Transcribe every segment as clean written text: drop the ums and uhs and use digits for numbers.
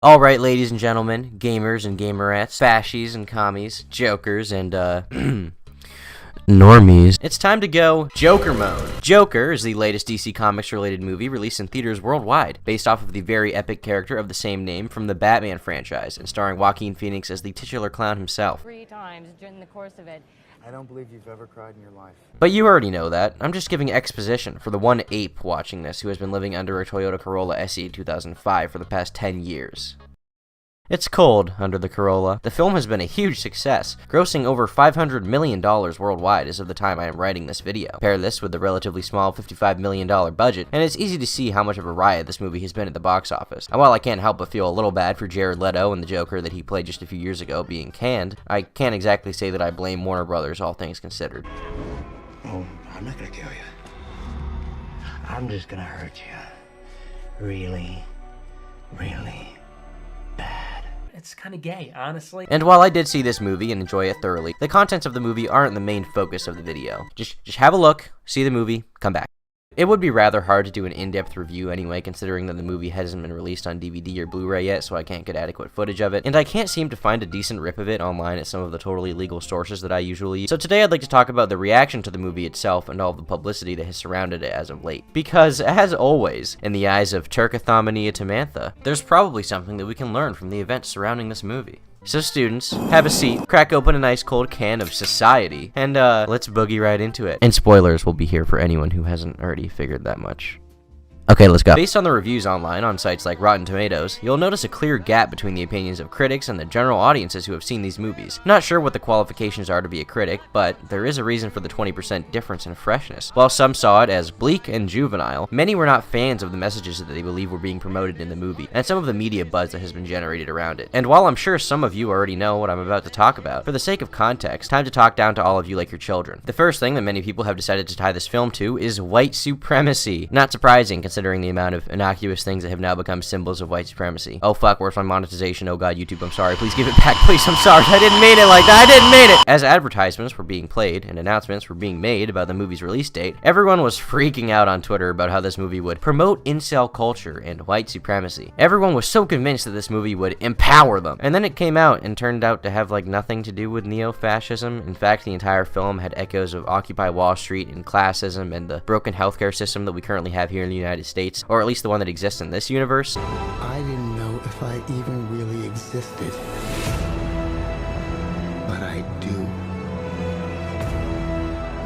Alright, ladies and gentlemen, gamers and gamerettes, fashies and commies, jokers and, normies. It's time to go Joker mode. Joker is the latest DC Comics related movie released in theaters worldwide, based off of the very epic character of the same name from the Batman franchise, and starring Joaquin Phoenix as the titular clown himself. 3 times during the course of it. I don't believe you've ever cried in your life. But you already know that. I'm just giving exposition for the one ape watching this who has been living under a Toyota Corolla SE 2005 for the past 10 years. It's cold under the Corolla. The film has been a huge success, grossing over $500 million worldwide as of the time I am writing this video. Pair this with the relatively small $55 million budget, and it's easy to see how much of a riot this movie has been at the box office. And while I can't help but feel a little bad for Jared Leto and the Joker that he played just a few years ago being canned, I can't exactly say that I blame Warner Brothers, all things considered. Oh, I'm not gonna kill you. I'm just gonna hurt you. Really, really bad. It's kind of gay, honestly. And while I did see this movie and enjoy it thoroughly, the contents of the movie aren't the main focus of the video. Just have a look, see the movie, come back. It would be rather hard to do an in-depth review anyway, considering that the movie hasn't been released on DVD or Blu-ray yet, so I can't get adequate footage of it, and I can't seem to find a decent rip of it online at some of the totally legal sources that I usually use. So today I'd like to talk about the reaction to the movie itself and all of the publicity that has surrounded it as of late. Because, as always, in the eyes of Turkathamania Tamantha, there's probably something that we can learn from the events surrounding this movie. So students, have a seat, crack open a nice cold can of society, and let's boogie right into it. And spoilers will be here for anyone who hasn't already figured that much. Okay, let's go. Based on the reviews online on sites like Rotten Tomatoes, you'll notice a clear gap between the opinions of critics and the general audiences who have seen these movies. Not sure what the qualifications are to be a critic, but there is a reason for the 20% difference in freshness. While some saw it as bleak and juvenile, many were not fans of the messages that they believe were being promoted in the movie, and some of the media buzz that has been generated around it. And while I'm sure some of you already know what I'm about to talk about, for the sake of context, time to talk down to all of you like your children. The first thing that many people have decided to tie this film to is white supremacy. Not surprising, considering the amount of innocuous things that have now become symbols of white supremacy. Oh fuck, where's my monetization? Oh god, YouTube, I'm sorry. Please give it back, please, I'm sorry. I didn't mean it like that. I didn't mean it! As advertisements were being played and announcements were being made about the movie's release date, everyone was freaking out on Twitter about how this movie would promote incel culture and white supremacy. Everyone was so convinced that this movie would empower them. And then it came out and turned out to have like nothing to do with neo-fascism. In fact, the entire film had echoes of Occupy Wall Street and classism and the broken healthcare system that we currently have here in the United States, or at least the one that exists in this universe. I didn't know if I even really existed. But I do.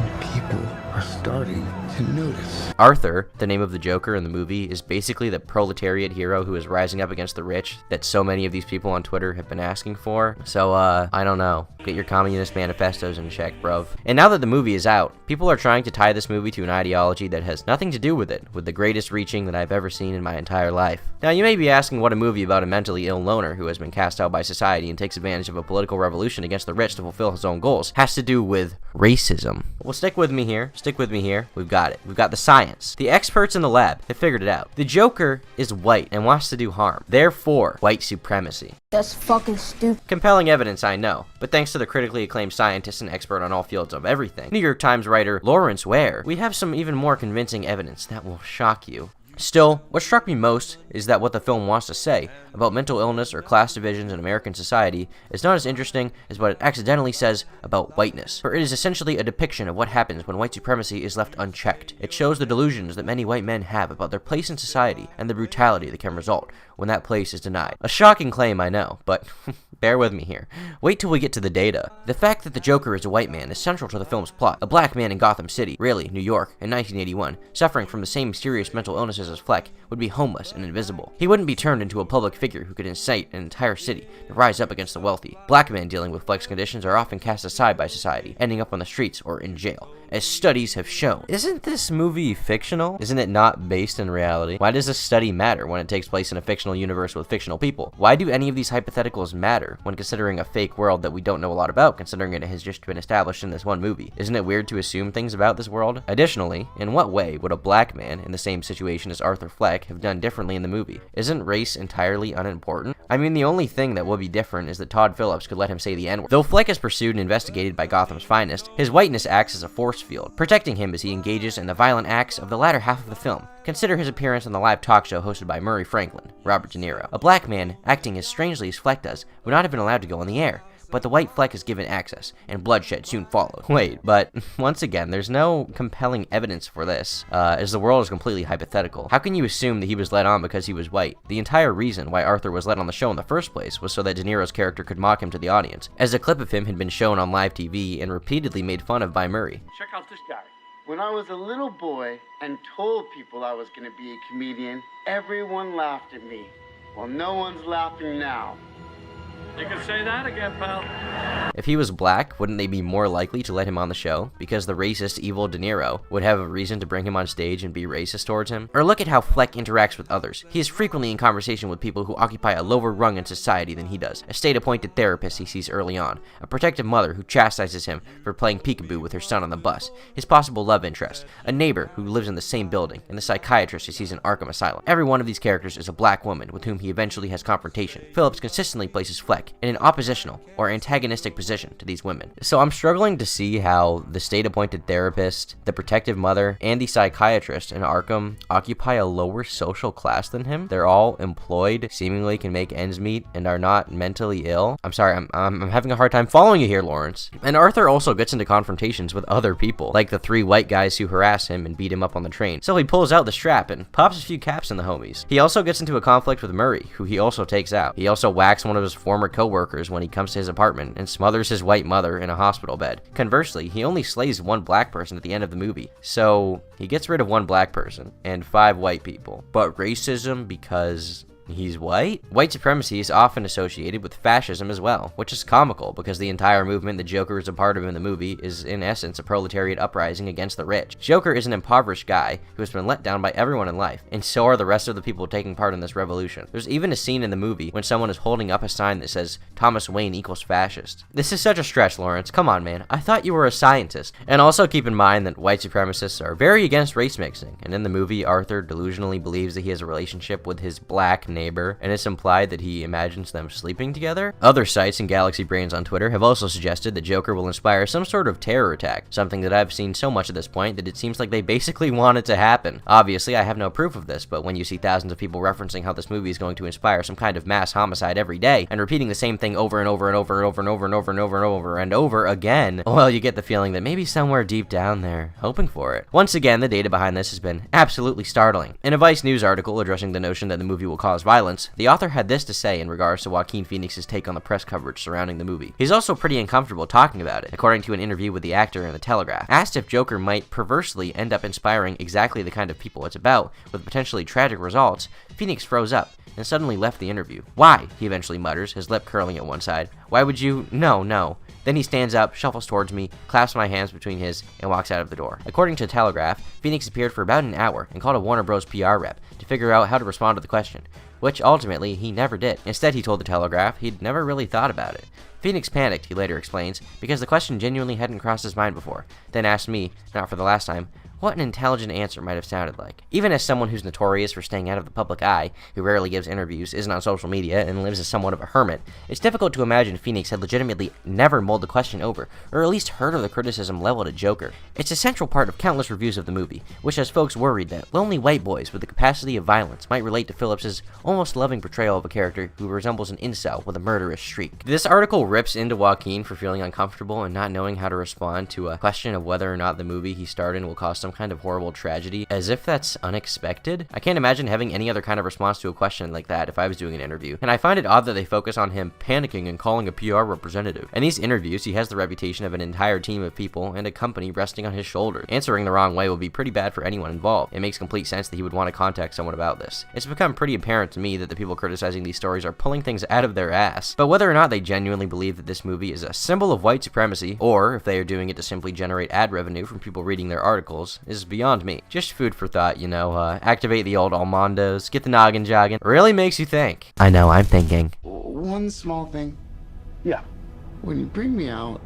And people are starting to notice. Arthur, the name of the Joker in the movie, is basically the proletariat hero who is rising up against the rich that so many of these people on Twitter have been asking for. So, I don't know. Get your communist manifestos in check, bruv. And now that the movie is out, people are trying to tie this movie to an ideology that has nothing to do with it, with the greatest reaching that I've ever seen in my entire life. Now, you may be asking what a movie about a mentally ill loner who has been cast out by society and takes advantage of a political revolution against the rich to fulfill his own goals has to do with racism. Well, stick with me here. Stick with me here. We've got it. We've got the science. The experts in the lab have figured it out. The Joker is white and wants to do harm. Therefore, white supremacy. That's fucking stupid. Compelling evidence, I know, but thanks to the critically acclaimed scientist and expert on all fields of everything, New York Times writer Lawrence Ware, we have some even more convincing evidence that will shock you. Still, what struck me most is that what the film wants to say about mental illness or class divisions in American society is not as interesting as what it accidentally says about whiteness, for it is essentially a depiction of what happens when white supremacy is left unchecked. It shows the delusions that many white men have about their place in society and the brutality that can result when that place is denied. A shocking claim, I know, but bear with me here. Wait till we get to the data. The fact that the Joker is a white man is central to the film's plot. A black man in Gotham City, really, New York, in 1981, suffering from the same serious mental illnesses as Fleck, would be homeless and invisible. He wouldn't be turned into a public figure who could incite an entire city to rise up against the wealthy. Black men dealing with Fleck's conditions are often cast aside by society, ending up on the streets or in jail, as studies have shown. Isn't this movie fictional? Isn't it not based in reality? Why does this study matter when it takes place in a fictional universe with fictional people? Why do any of these hypotheticals matter when considering a fake world that we don't know a lot about, considering it has just been established in this one movie? Isn't it weird to assume things about this world? Additionally, in what way would a black man in the same situation as Arthur Fleck have done differently in the movie? Isn't race entirely unimportant? I mean, the only thing that would be different is that Todd Phillips could let him say the N-word. Though Fleck is pursued and investigated by Gotham's finest, his whiteness acts as a force force field, protecting him as he engages in the violent acts of the latter half of the film. Consider his appearance on the live talk show hosted by Murray Franklin, Robert De Niro. A black man, acting as strangely as Fleck does, would not have been allowed to go on the air, but the white Fleck is given access, and bloodshed soon followed. Wait, but once again, there's no compelling evidence for this, as the world is completely hypothetical. How can you assume that he was let on because he was white? The entire reason why Arthur was let on the show in the first place was so that De Niro's character could mock him to the audience, as a clip of him had been shown on live TV and repeatedly made fun of by Murray. Check out this guy. When I was a little boy and told people I was going to be a comedian, everyone laughed at me. Well, no one's laughing now. You can say that again, pal. If he was black, wouldn't they be more likely to let him on the show? Because the racist, evil De Niro would have a reason to bring him on stage and be racist towards him? Or look at how Fleck interacts with others. He is frequently in conversation with people who occupy a lower rung in society than he does. A state-appointed therapist he sees early on. A protective mother who chastises him for playing peekaboo with her son on the bus. His possible love interest. A neighbor who lives in the same building. And the psychiatrist he sees in Arkham Asylum. Every one of these characters is a black woman with whom he eventually has confrontation. Phillips consistently places Fleck in an oppositional or antagonistic position to these women. So I'm struggling to see how the state-appointed therapist, the protective mother, and the psychiatrist in Arkham occupy a lower social class than him. They're all employed, seemingly can make ends meet, and are not mentally ill. I'm sorry, I'm having a hard time following you here, Lawrence. And Arthur also gets into confrontations with other people, like the 3 white guys who harass him and beat him up on the train. So he pulls out the strap and pops a few caps in the homies. He also gets into a conflict with Murray, who he also takes out. He also whacks one of his former co-workers when he comes to his apartment and smothers his white mother in a hospital bed. Conversely, he only slays 1 black person at the end of the movie, so he gets rid of 1 black person and 5 white people. But racism because he's white? White supremacy is often associated with fascism as well, which is comical because the entire movement the Joker is a part of in the movie is in essence a proletariat uprising against the rich. Joker is an impoverished guy who has been let down by everyone in life, and so are the rest of the people taking part in this revolution. There's even a scene in the movie when someone is holding up a sign that says Thomas Wayne equals fascist. This is such a stretch, Lawrence. Come on, man. I thought you were a scientist. And also keep in mind that white supremacists are very against race mixing, and in the movie Arthur delusionally believes that he has a relationship with his black neighbor, and it's implied that he imagines them sleeping together. Other sites and Galaxy Brains on Twitter have also suggested that Joker will inspire some sort of terror attack, something that I've seen so much at this point that it seems like they basically want it to happen. Obviously, I have no proof of this, but when you see thousands of people referencing how this movie is going to inspire some kind of mass homicide every day, and repeating the same thing over and over and over and over and over and over and over and over and over again, well, you get the feeling that maybe somewhere deep down they're hoping for it. Once again, the data behind this has been absolutely startling. In a Vice News article addressing the notion that the movie will cause violence, the author had this to say in regards to Joaquin Phoenix's take on the press coverage surrounding the movie. He's also pretty uncomfortable talking about it, according to an interview with the actor in The Telegraph. Asked if Joker might perversely end up inspiring exactly the kind of people it's about, with potentially tragic results, Phoenix froze up and suddenly left the interview. "Why?" he eventually mutters, his lip curling at one side. "Why would you? No. Then he stands up, shuffles towards me, clasps my hands between his, and walks out of the door. According to Telegraph, Phoenix appeared for about an hour and called a Warner Bros. PR rep to figure out how to respond to the question, which ultimately he never did. Instead, he told the Telegraph he'd never really thought about it. Phoenix panicked, he later explains, because the question genuinely hadn't crossed his mind before, then asked me, not for the last time, what an intelligent answer might have sounded like. Even as someone who's notorious for staying out of the public eye, who rarely gives interviews, isn't on social media, and lives as somewhat of a hermit, it's difficult to imagine Phoenix had legitimately never mulled the question over, or at least heard of the criticism leveled at Joker. It's a central part of countless reviews of the movie, which has folks worried that lonely white boys with the capacity of violence might relate to Phillips's almost loving portrayal of a character who resembles an incel with a murderous streak. This article rips into Joaquin for feeling uncomfortable and not knowing how to respond to a question of whether or not the movie he starred in will cause some kind of horrible tragedy, as if that's unexpected. I can't imagine having any other kind of response to a question like that if I was doing an interview, and I find it odd that they focus on him panicking and calling a PR representative. In these interviews, he has the reputation of an entire team of people and a company resting on his shoulders. Answering the wrong way would be pretty bad for anyone involved. It makes complete sense that he would want to contact someone about this. It's become pretty apparent to me that the people criticizing these stories are pulling things out of their ass. But whether or not they genuinely believe that this movie is a symbol of white supremacy, or if they are doing it to simply generate ad revenue from people reading their articles, is beyond me. Just food for thought, you know, activate the old Almondos, get the noggin jogging, really makes you think. I know, I'm thinking. One small thing. Yeah. When you bring me out,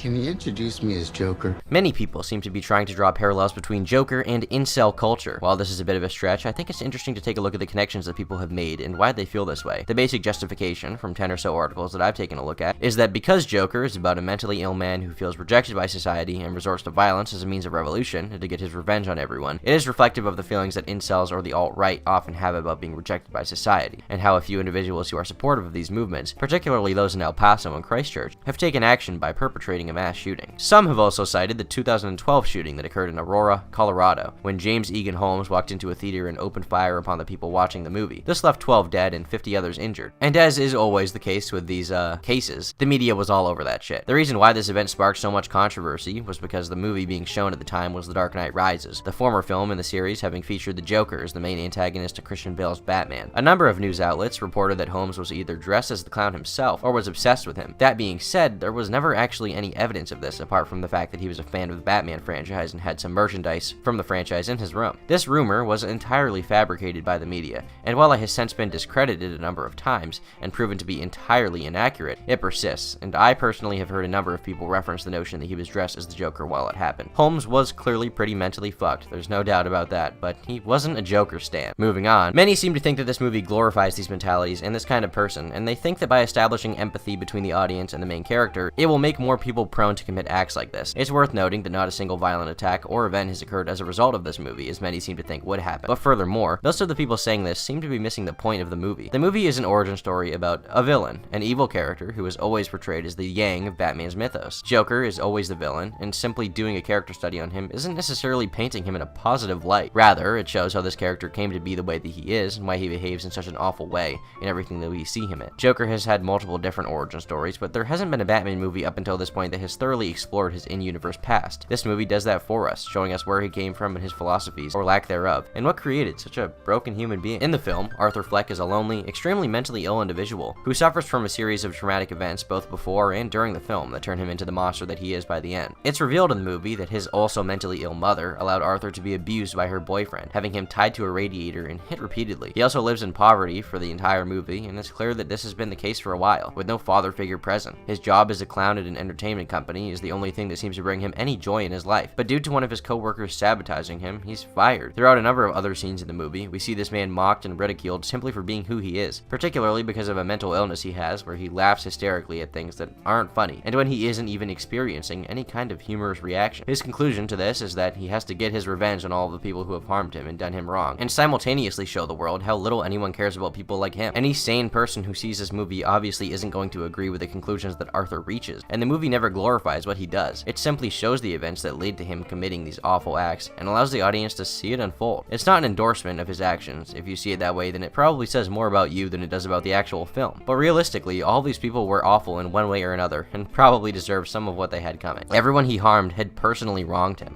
Can you introduce me as Joker? Many people seem to be trying to draw parallels between Joker and incel culture. While this is a bit of a stretch, I think it's interesting to take a look at the connections that people have made and why they feel this way. The basic justification, from 10 or so articles that I've taken a look at, is that because Joker is about a mentally ill man who feels rejected by society and resorts to violence as a means of revolution and to get his revenge on everyone, it is reflective of the feelings that incels or the alt-right often have about being rejected by society, and how a few individuals who are supportive of these movements, particularly those in El Paso and Christchurch, have taken action by perpetrating a mass shooting. Some have also cited the 2012 shooting that occurred in Aurora, Colorado, when James Egan Holmes walked into a theater and opened fire upon the people watching the movie. This left 12 dead and 50 others injured. And as is always the case with these cases, the media was all over that shit. The reason why this event sparked so much controversy was because the movie being shown at the time was The Dark Knight Rises, the former film in the series having featured the Joker as the main antagonist to Christian Bale's Batman. A number of news outlets reported that Holmes was either dressed as the clown himself or was obsessed with him. That being said, there was never actually any evidence of this apart from the fact that he was a fan of the Batman franchise and had some merchandise from the franchise in his room. This rumor was entirely fabricated by the media, and while it has since been discredited a number of times and proven to be entirely inaccurate, it persists, and I personally have heard a number of people reference the notion that he was dressed as the Joker while it happened. Holmes was clearly pretty mentally fucked, there's no doubt about that, but he wasn't a Joker stan. Moving on, many seem to think that this movie glorifies these mentalities and this kind of person, and they think that by establishing empathy between the audience and the main character, it will make more people prone to commit acts like this. It's worth noting that not a single violent attack or event has occurred as a result of this movie, as many seem to think would happen. But furthermore, most of the people saying this seem to be missing the point of the movie. The movie is an origin story about a villain, an evil character who is always portrayed as the Yang of Batman's mythos. Joker is always the villain, and simply doing a character study on him isn't necessarily painting him in a positive light. Rather, it shows how this character came to be the way that he is and why he behaves in such an awful way in everything that we see him in. Joker has had multiple different origin stories, but there hasn't been a Batman movie up until this point that has thoroughly explored his in-universe past. This movie does that for us, showing us where he came from and his philosophies, or lack thereof, and what created such a broken human being. In the film, Arthur Fleck is a lonely, extremely mentally ill individual who suffers from a series of traumatic events both before and during the film that turn him into the monster that he is by the end. It's revealed in the movie that his also mentally ill mother allowed Arthur to be abused by her boyfriend, having him tied to a radiator and hit repeatedly. He also lives in poverty for the entire movie, and it's clear that this has been the case for a while, with no father figure present. His job as a clown at an entertainment company is the only thing that seems to bring him any joy in his life, but due to one of his co-workers sabotaging him, he's fired. Throughout a number of other scenes in the movie, we see this man mocked and ridiculed simply for being who he is, particularly because of a mental illness he has where he laughs hysterically at things that aren't funny, and when he isn't even experiencing any kind of humorous reaction. His conclusion to this is that he has to get his revenge on all of the people who have harmed him and done him wrong, and simultaneously show the world how little anyone cares about people like him. Any sane person who sees this movie obviously isn't going to agree with the conclusions that Arthur reaches, and the movie never glorifies what he does. It simply shows the events that lead to him committing these awful acts, and allows the audience to see it unfold. It's not an endorsement of his actions. If you see it that way, then it probably says more about you than it does about the actual film. But realistically, all these people were awful in one way or another, and probably deserved some of what they had coming. Everyone he harmed had personally wronged him.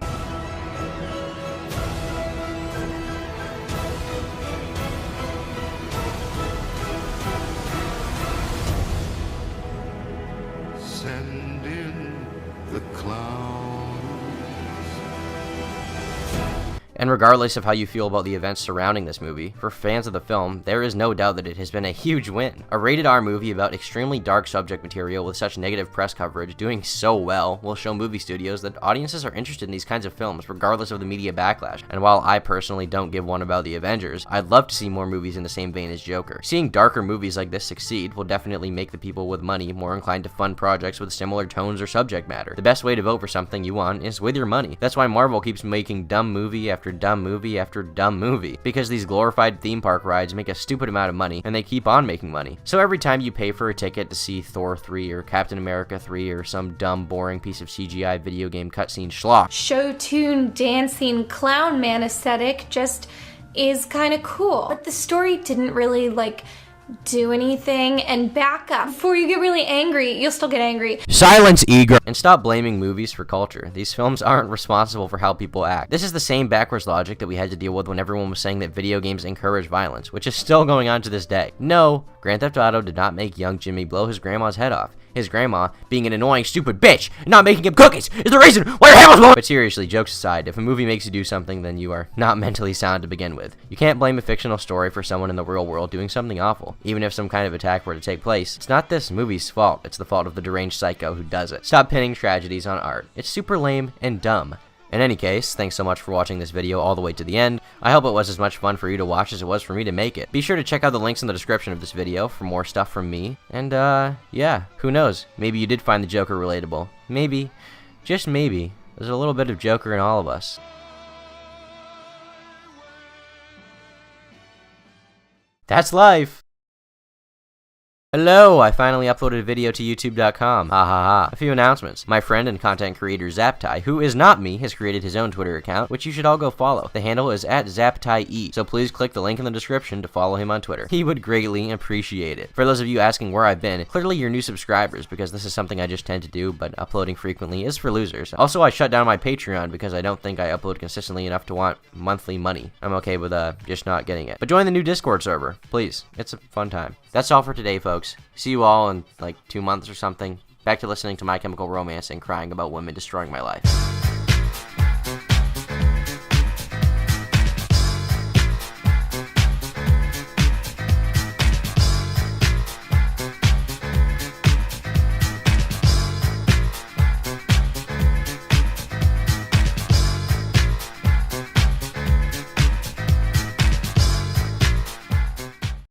Send in the clown. And regardless of how you feel about the events surrounding this movie, for fans of the film, there is no doubt that it has been a huge win. A rated R movie about extremely dark subject material with such negative press coverage doing so well will show movie studios that audiences are interested in these kinds of films regardless of the media backlash. And while I personally don't give one about the Avengers, I'd love to see more movies in the same vein as Joker. Seeing darker movies like this succeed will definitely make the people with money more inclined to fund projects with similar tones or subject matter. The best way to vote for something you want is with your money. That's why Marvel keeps making dumb movie after dumb movie after dumb movie, because these glorified theme park rides make a stupid amount of money and they keep on making money. So every time you pay for a ticket to see Thor 3 or Captain America 3 or some dumb boring piece of CGI video game cutscene schlock, show tune dancing clown man aesthetic just is kind of cool, but the story didn't really do anything. And back up before you get really angry. You'll still get angry. Silence, Eager! And stop blaming movies for culture. These films aren't responsible for how people act. This is the same backwards logic that we had to deal with when everyone was saying that video games encourage violence, which is still going on to this day. No, Grand Theft Auto did not make young Jimmy blow his grandma's head off. his grandma being an annoying stupid bitch and not making him cookies is the reason why your hair was blowing. But seriously, jokes aside, if a movie makes you do something, then you are not mentally sound to begin with. You can't blame a fictional story for someone in the real world doing something awful. Even if some kind of attack were to take place, it's not this movie's fault, it's the fault of the deranged psycho who does it. Stop pinning tragedies on art. It's super lame and dumb. In any case, thanks so much for watching this video all the way to the end. I hope it was as much fun for you to watch as it was for me to make it. Be sure to check out the links in the description of this video for more stuff from me. And yeah, who knows? Maybe you did find the Joker relatable. Maybe, just maybe, there's a little bit of Joker in all of us. That's life! Hello, I finally uploaded a video to youtube.com. Ha ha ha. A few announcements. My friend and content creator Zaptai, who is not me, has created his own Twitter account, which you should all go follow. The handle is @ZaptaiE, so please click the link in the description to follow him on Twitter. He would greatly appreciate it. For those of you asking where I've been, clearly you're new subscribers, because this is something I just tend to do, but uploading frequently is for losers. Also, I shut down my Patreon because I don't think I upload consistently enough to want monthly money. I'm okay with just not getting it. But join the new Discord server, please. It's a fun time. That's all for today, folks. See you all in like 2 months or something. Back to listening to My Chemical Romance and crying about women destroying my life.